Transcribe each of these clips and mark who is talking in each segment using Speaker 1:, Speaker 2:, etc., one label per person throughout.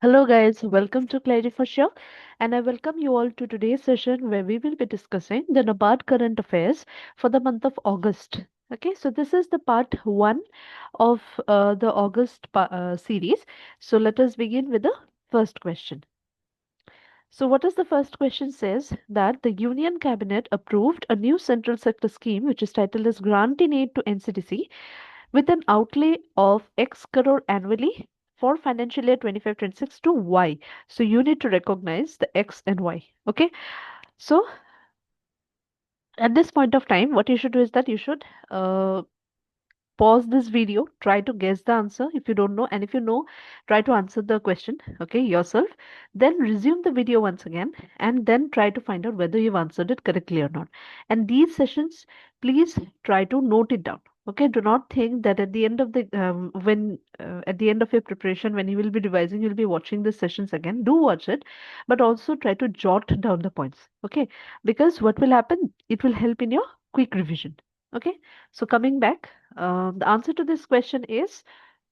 Speaker 1: Hello guys, welcome to Clarity for Sure, and I welcome you all to today's session where we will be discussing the NABARD current affairs for the month of August. Okay, so this is the part one of the series. So let us begin with the first question. So what is the first question says that the Union Cabinet approved a new central sector scheme which is titled as Grant in Aid to NCDC with an outlay of X crore annually for financial year 25-26 to Y. So you need to recognize the X and Y. Okay. So at this point of time, what you should do is that you should pause this video, try to guess the answer if you don't know, and if you know, try to answer the question, okay, yourself. Then resume the video once again, and then try to find out whether you've answered it correctly or not. And these sessions, please try to note it down. Okay, do not think that at the end of the when at the end of your preparation, when you will be revising, you'll be watching the sessions again. Do watch it, but also try to jot down the points. Okay, because what will happen? It will help in your quick revision. Okay, so coming back, the answer to this question is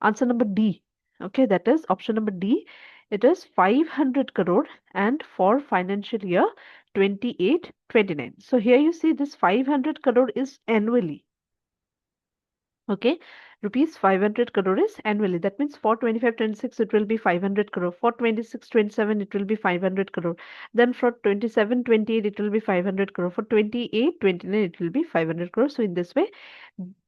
Speaker 1: answer number D. Okay, that is option number D. It is 500 crore and for financial year 28-29. So here you see this 500 crore is annually. Okay, rupees 500 crore is annually. That means for 25-26 it will be 500 crore. For 26-27 it will be 500 crore. Then for 27-28 it will be 500 crore. For 28-29 it will be 500 crore. So in this way,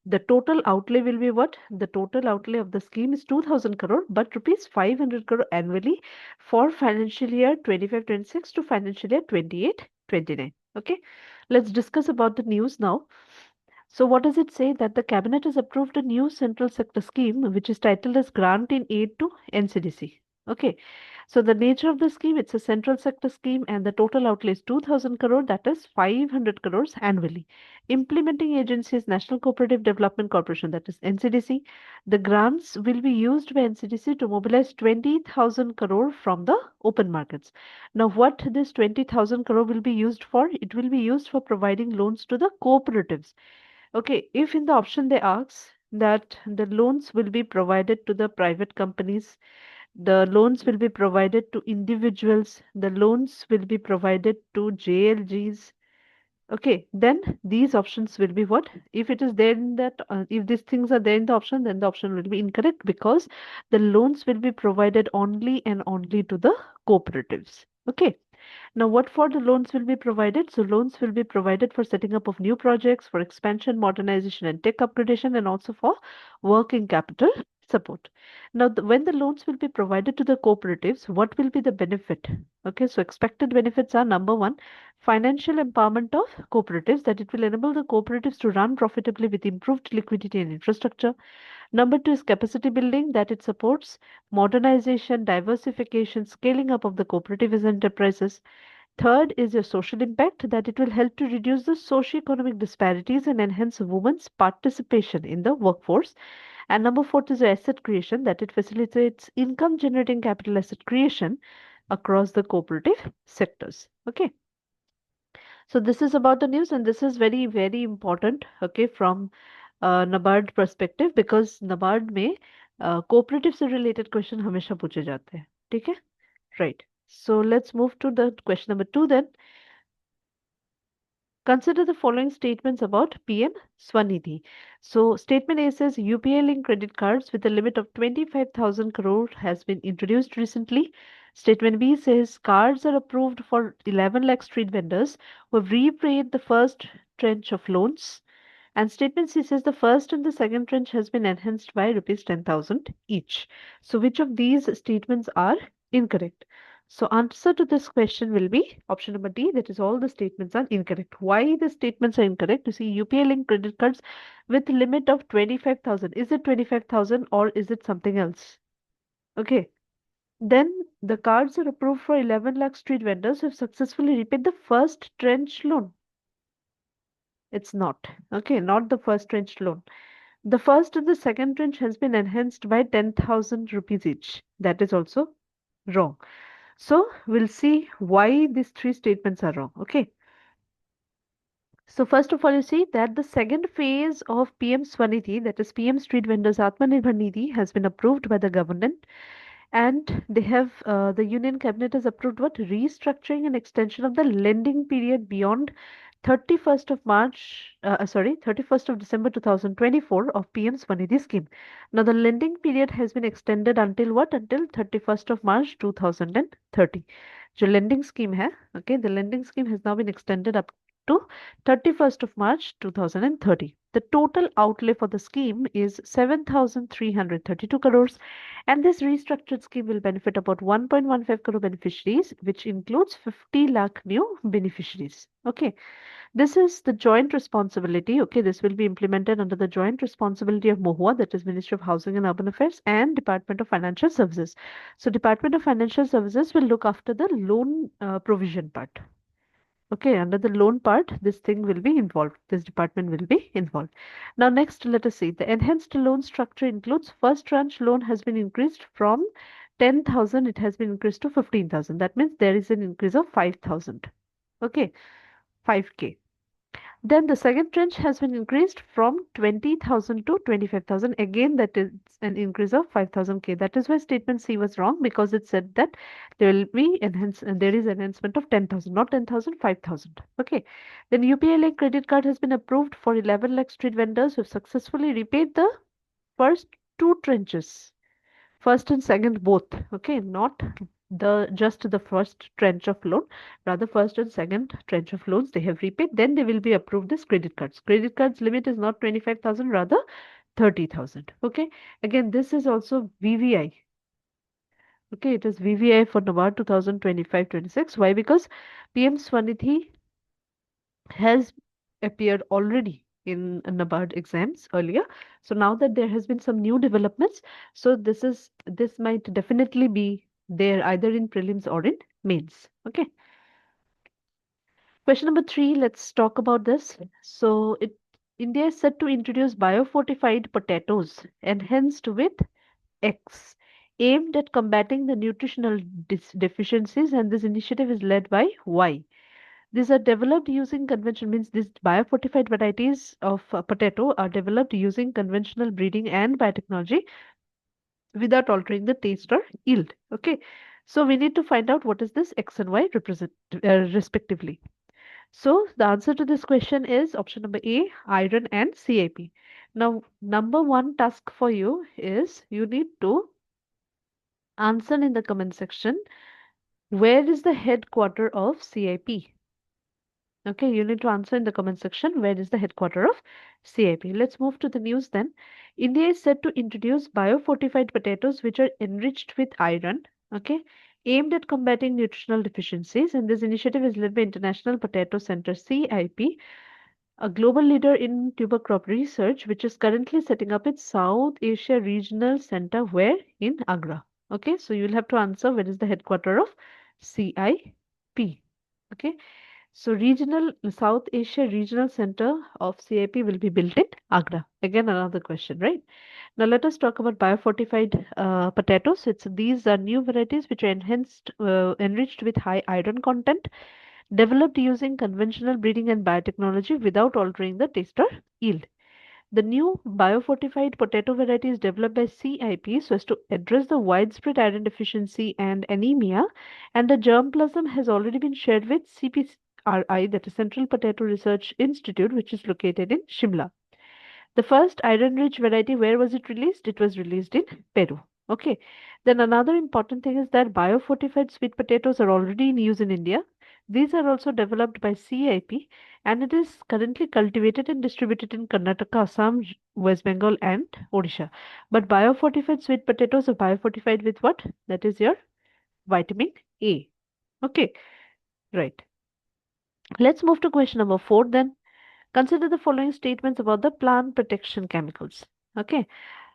Speaker 1: the total outlay will be what? The total outlay of the scheme is 2000 crore, but rupees 500 crore annually for financial year 25-26 to financial year 28-29. Okay, let's discuss about the news now. So what does it say? That the cabinet has approved a new central sector scheme which is titled as Grant in Aid to NCDC. Okay. So the nature of the scheme, it's a central sector scheme and the total outlay is 2000 crore, that is 500 crores annually. Implementing agency is National Cooperative Development Corporation, that is NCDC. The grants will be used by NCDC to mobilize 20,000 crore from the open markets. Now what this 20,000 crore will be used for? It will be used for providing loans to the cooperatives. Okay, if in the option they ask that the loans will be provided to the private companies, the loans will be provided to individuals, the loans will be provided to JLGs. Okay, then these options will be what? If it is there in that, if these things are there in the option, then the option will be incorrect because the loans will be provided only and only to the cooperatives. Okay. Now, what for the loans will be provided? So, loans will be provided for setting up of new projects, for expansion, modernization, and tech upgradation, and also for working capital support. Now, when the loans will be provided to the cooperatives, what will be the benefit? Okay, so expected benefits are number one, financial empowerment of cooperatives, that it will enable the cooperatives to run profitably with improved liquidity and infrastructure. Number two is capacity building, that it supports modernization, diversification, scaling up of the cooperative enterprises. Third is your social impact, that it will help to reduce the socio-economic disparities and enhance women's participation in the workforce. And number fourth is your asset creation, that it facilitates income generating capital asset creation across the cooperative sectors. Okay. So this is about the news, and this is very, very important, okay, from NABARD perspective, because NABARD में cooperative से related question हमेशा पूछे जाते हैं, ठीक है? Right. So let's move to the question number 2 then. Consider the following statements about PM Swanidhi. So statement A says UPI linked credit cards with a limit of 25,000 crore has been introduced recently. Statement B says cards are approved for 11 lakh street vendors who have repaid the first tranche of loans. And statement C says the first and the second tranche has been enhanced by rupees 10,000 each. So which of these statements are incorrect? So answer to this question will be option number D, that is all the statements are incorrect. Why the statements are incorrect? You see UPI linked credit cards with limit of 25,000. Is it 25,000 or is it something else? Okay. Then the cards are approved for 11 lakh street vendors who have successfully repaid the first tranche loan. It's not. Okay, not the first tranche loan. The first and the second tranche has been enhanced by 10,000 rupees each. That is also wrong. So we'll see why these three statements are wrong. Okay. So first of all, you see that the second phase of PM Swanidhi, that is PM Street Vendors Atmanirbhar Nidhi, has been approved by the government, And they have the Union Cabinet has approved what restructuring and extension of the lending period beyond 31st of March, 31st of December 2024 of PM Swanidhi scheme. Now the lending period has been extended until what? Until 31st of March 2030. जो lending scheme है, okay, the lending scheme has now been extended up to 31st of March 2030. The total outlay for the scheme is 7,332 crores, and this restructured scheme will benefit about 1.15 crore beneficiaries, which includes 50 lakh new beneficiaries. Okay, this is the joint responsibility. Okay, this will be implemented under the joint responsibility of MOHUA, that is Ministry of Housing and Urban Affairs, and Department of Financial Services. So, Department of Financial Services will look after the loan provision part. Okay, under the loan part, this thing will be involved. This department will be involved. Now, next, let us see. The enhanced loan structure includes first tranche loan has been increased from 10,000, it has been increased to 15,000. That means there is an increase of 5,000. Okay, 5K. Then the second tranche has been increased from 20,000 to 25,000. Again, that is an increase of 5,000 K. That is why statement C was wrong, because it said that there will be there is enhancement of 10,000, not 10,000, 5,000. Okay. Then UPI like credit card has been approved for 11 lakh street vendors who have successfully repaid the first two tranches, first and second both. Okay, not the just the first tranche of loan, rather first and second tranche of loans they have repaid, then they will be approved as credit cards. Credit cards limit is not 25,000, rather 30,000. Okay, again this is also VVI. Okay, it is VVI for NABARD 2025-26. Why? Because PM Swanidhi has appeared already in NABARD exams earlier. So now that there has been some new developments, so this might definitely be there either in prelims or in mains. Okay. Question number 3, let's talk about this. So India is set to introduce biofortified potatoes enhanced with X, aimed at combating the nutritional deficiencies, and this initiative is led by Y. These are developed using conventional, means these biofortified varieties of potato are developed using conventional breeding and biotechnology without altering the taste or yield. Okay, so we need to find out what is this X and Y represent respectively. So the answer to this question is option number A, iron and CIP. Now, number one task for you is you need to answer in the comment section, where is the headquarter of CIP? Okay, you need to answer in the comment section, where is the headquarter of CIP. Let's move to the news then. India is set to introduce biofortified potatoes which are enriched with iron, okay, aimed at combating nutritional deficiencies. And this initiative is led by International Potato Center, CIP, a global leader in tuber crop research, which is currently setting up its South Asia Regional Center, where? In Agra. Okay, so you'll have to answer where is the headquarter of CIP. Okay, so regional South Asia Regional Center of CIP will be built in Agra. Again, another question, right? Now let us talk about biofortified potatoes. These are new varieties which are enriched with high iron content, developed using conventional breeding and biotechnology without altering the taste or yield. The new biofortified potato variety is developed by CIP so as to address the widespread iron deficiency and anemia, and the germplasm has already been shared with CPRI, that is Central Potato Research Institute, which is located in Shimla. The first iron-rich variety, where was it released? It was released in Peru. Okay. Then another important thing is that biofortified sweet potatoes are already in use in India. These are also developed by CIP, and it is currently cultivated and distributed in Karnataka, Assam, West Bengal, and Odisha. But biofortified sweet potatoes are biofortified with what? That is your vitamin A. Okay, right. Let's move to question number 4 then. Consider the following statements about the plant protection chemicals. Okay,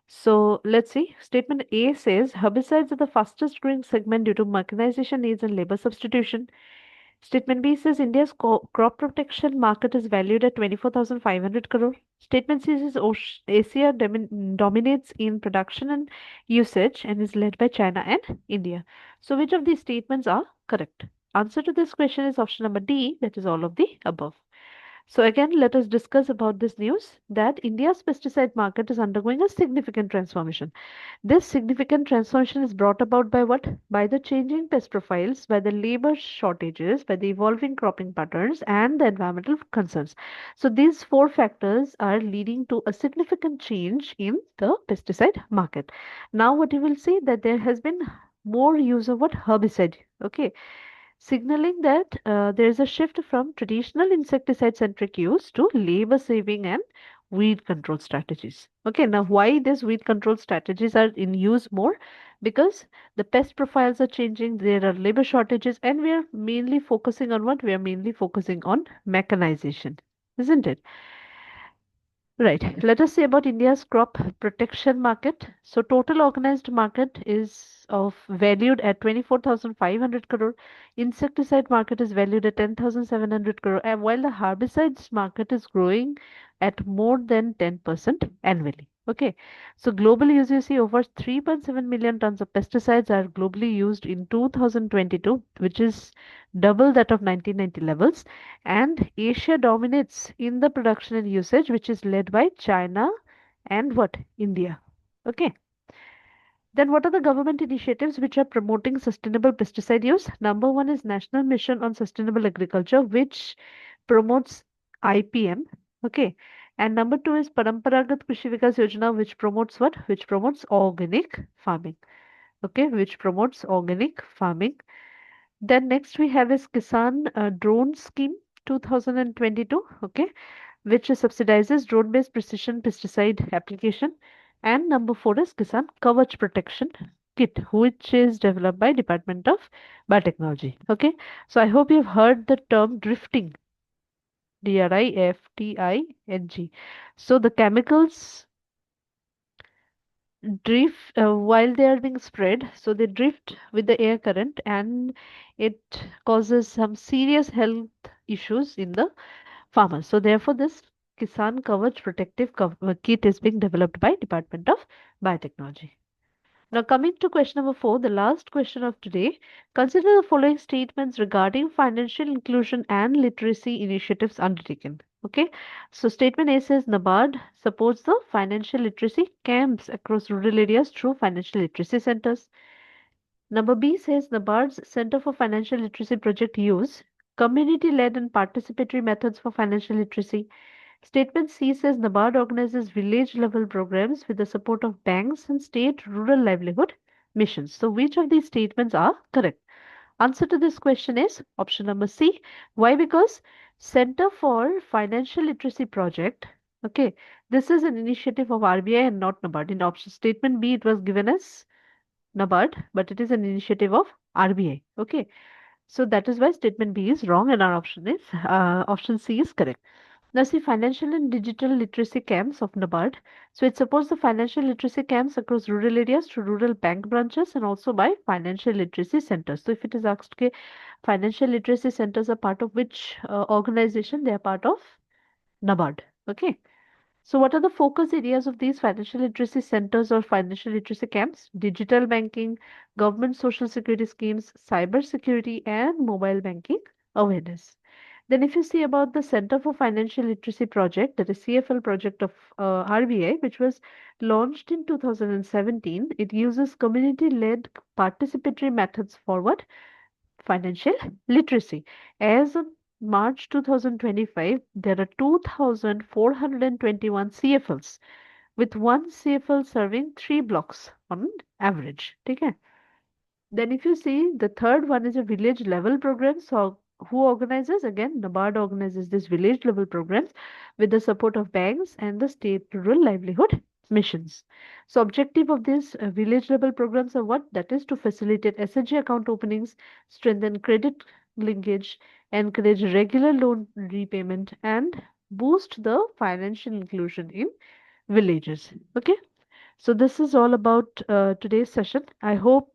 Speaker 1: so let's see. Statement A says herbicides are the fastest growing segment due to mechanization needs and labor substitution. Statement B says India's crop protection market is valued at 24,500 crore. Statement C says Asia dominates in production and usage and is led by China and India. So which of these statements are correct? Answer to this question is option number D, that is all of the above. So again, let us discuss about this news that India's pesticide market is undergoing a significant transformation. This significant transformation is brought about by what? By the changing pest profiles, by the labor shortages, by the evolving cropping patterns, and the environmental concerns. So these four factors are leading to a significant change in the pesticide market. Now, what you will see that there has been more use of what herbicide. Okay, signaling that there is a shift from traditional insecticide centric use to labor saving and weed control strategies. Okay, now why these weed control strategies are in use more? Because the pest profiles are changing, there are labor shortages, and we are mainly focusing on what? We are mainly focusing on mechanization, isn't it? Right. Let us say about India's crop protection market. So total organized market is of valued at 24,500 crore. Insecticide market is valued at 10,700 crore. And while the herbicides market is growing at more than 10% annually. Okay. So globally, as you see, over 3.7 million tons of pesticides are globally used in 2022, which is double that of 1990 levels, and Asia dominates in the production and usage, which is led by China and what? India. Okay. Then what are the government initiatives which are promoting sustainable pesticide use? Number one is National Mission on Sustainable Agriculture, which promotes IPM. Okay. And number two is Paramparagat Krishi Vikas Yojana, which promotes what? Which promotes organic farming. Okay, which promotes organic farming. Then next we have is Kisan Drone Scheme 2022, okay, which subsidizes drone-based precision pesticide application. And number four is Kisan Kavach Protection Kit, which is developed by Department of Biotechnology. Okay, so I hope you've heard the term drifting, DRIFTING. So the chemicals drift while they are being spread, so they drift with the air current, and it causes some serious health issues in the farmers. So therefore this Kisan Kavach protective kit is being developed by Department of Biotechnology. Now, coming to question number four, the last question of today, consider the following statements regarding financial inclusion and literacy initiatives undertaken. Okay, so statement A says NABARD supports the financial literacy camps across rural areas through financial literacy centers. Number B says NABARD's Center for Financial Literacy project use community led and participatory methods for financial literacy. Statement C says NABARD organizes village level programs with the support of banks and state rural livelihood missions. So, which of these statements are correct? Answer to this question is option number C. Why? Because Center for Financial Literacy Project. Okay, this is an initiative of RBI and not NABARD. In option statement B, it was given as NABARD, but it is an initiative of RBI. Okay, so that is why statement B is wrong, and our option C is correct. Now, see, financial and digital literacy camps of NABARD. So, it supports the financial literacy camps across rural areas through rural bank branches and also by financial literacy centers. So, if it is asked, okay, financial literacy centers are part of which organization? They are part of NABARD. Okay. So, what are the focus areas of these financial literacy centers or financial literacy camps? Digital banking, government social security schemes, cyber security, and mobile banking awareness. Then, if you see about the Center for Financial Literacy project, that is CFL project of RBI, which was launched in 2017, it uses community-led participatory methods for what? Financial literacy. As of March 2025, there are 2,421 CFLs, with one CFL serving three blocks on average. Okay. Then if you see the third one is a village level program. So who organizes? Again, NABARD organizes this village level programs with the support of banks and the state rural livelihood missions. So objective of these village level programs are what? That is to facilitate SHG account openings, strengthen credit linkage, encourage regular loan repayment, and boost the financial inclusion in villages. Okay. So this is all about today's session. I hope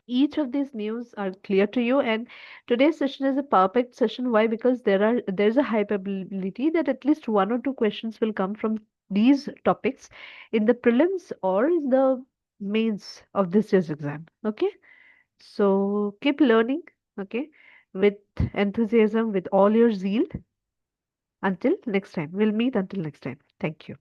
Speaker 1: each of these news are clear to you, and today's session is a perfect session. Why? Because there's a high probability that at least one or two questions will come from these topics in the prelims or in the mains of this year's exam. Okay, so keep learning, okay, with enthusiasm, with all your zeal, Until next time, we'll meet until next time. Thank you.